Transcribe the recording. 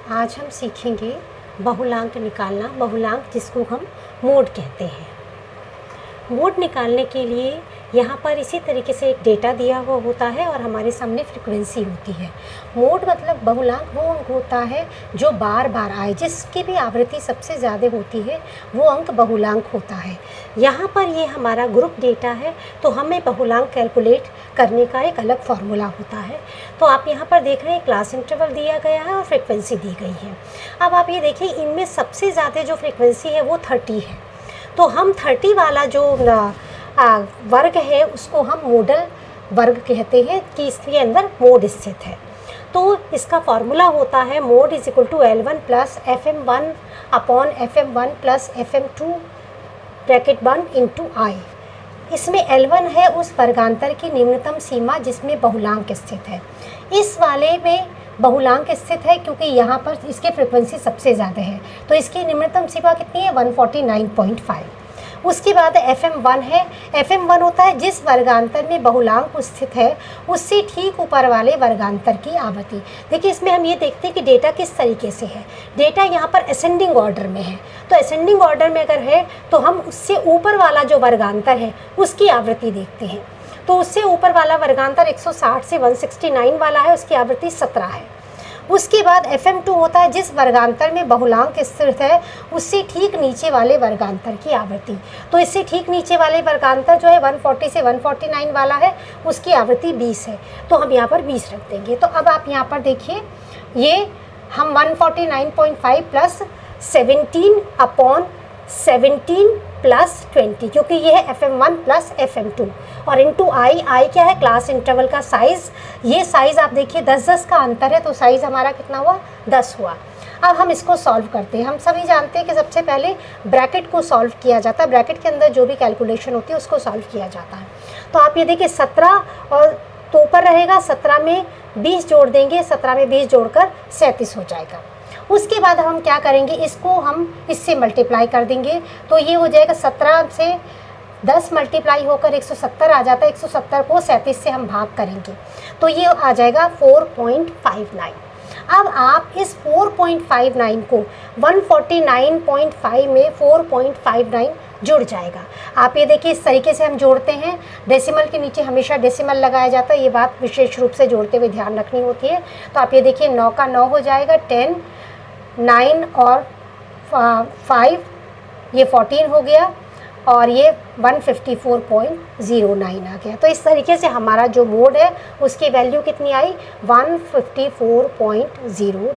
आज हम सीखेंगे बहुलांक निकालना। बहुलांक जिसको हम मोड कहते हैं। मोड निकालने के लिए यहाँ पर इसी तरीके से एक डेटा दिया हुआ होता है और हमारे सामने फ्रीक्वेंसी होती है। मोड मतलब बहुलांक वो अंक होता है जो बार बार आए, जिसकी भी आवृत्ति सबसे ज़्यादा होती है वो अंक बहुलांक होता है। यहाँ पर ये हमारा ग्रुप डेटा है, तो हमें बहुलांक कैलकुलेट करने का एक अलग फार्मूला होता है। तो आप यहाँ पर देख रहे हैं क्लास इंटरवल दिया गया है और फ्रीक्वेंसी दी गई है। अब आप ये देखिए, इनमें सबसे ज़्यादा जो फ्रीक्वेंसी है वो 30 है। तो हम 30 वाला जो वर्ग है उसको हम मोडल वर्ग कहते हैं कि इसके अंदर मोड स्थित है। तो इसका फॉर्मूला होता है mode is equal to L1 plus FM1 upon FM1 plus FM2 bracket 1 into I. इसमें L1 है उस वर्गांतर की निम्नतम सीमा जिसमें बहुलांक स्थित है। इस वाले में बहुलांक स्थित है क्योंकि यहाँ पर इसकी फ्रीक्वेंसी सबसे ज़्यादा है, तो इसकी निम्नतम सीमा कितनी है 149.5। उसके बाद FM1 है। FM1 होता है जिस वर्गांतर में बहुलांक स्थित है उससे ठीक ऊपर वाले वर्गांतर की आवृत्ति। देखिए, इसमें हम ये देखते हैं कि डेटा किस तरीके से है। डेटा यहाँ पर असेंडिंग ऑर्डर में है, तो असेंडिंग ऑर्डर में अगर है तो हम उससे ऊपर वाला जो वर्गांतर है उसकी आवृत्ति देखते हैं। तो उससे ऊपर वाला वर्गांतर 160 से 169 वाला है, उसकी आवृत्ति 17 है। उसके बाद FM2 होता है जिस वर्गांतर में बहुलांक स्थित है उससे ठीक नीचे वाले वर्गांतर की आवृत्ति। तो इससे ठीक नीचे वाले वर्गांतर जो है 140 से 149 वाला है, उसकी आवृत्ति 20 है, तो हम यहाँ पर 20 रख देंगे। तो अब आप यहाँ पर देखिए, ये हम 149.5 प्लस 17 अपॉन 17 प्लस 20, क्योंकि ये है FM1 प्लस FM2 और इंटू आई क्या है क्लास इंटरवल का साइज़। ये साइज़ आप देखिए 10-10 का अंतर है, तो साइज़ हमारा कितना हुआ 10 हुआ। अब हम इसको सॉल्व करते हैं। हम सभी जानते हैं कि सबसे पहले ब्रैकेट को सॉल्व किया जाता है, ब्रैकेट के अंदर जो भी कैलकुलेशन होती है उसको सॉल्व किया जाता है। तो आप ये देखिए 17 और तो ऊपर रहेगा, 17 में 20 जोड़ देंगे, 17 में 20 जोड़कर 37 हो जाएगा। उसके बाद हम क्या करेंगे, इसको हम इससे मल्टीप्लाई कर देंगे, तो ये हो जाएगा 17 से 10 मल्टीप्लाई होकर 170 आ जाता है। 170 को 37 से हम भाग करेंगे तो ये आ जाएगा 4.59। अब आप इस 4.59 को 149.5 में 4.59 जुड़ जाएगा। आप ये देखिए, इस तरीके से हम जोड़ते हैं। डेसिमल के नीचे हमेशा डेसिमल लगाया जाता है, ये बात विशेष रूप से जोड़ते हुए ध्यान रखनी होती है। तो आप ये देखिए 9 का 9 हो जाएगा, 10, 9 और 5 ये 14 हो गया और ये 154.09 आ गया। तो इस तरीके से हमारा जो मोड है उसकी वैल्यू कितनी आई 154.0।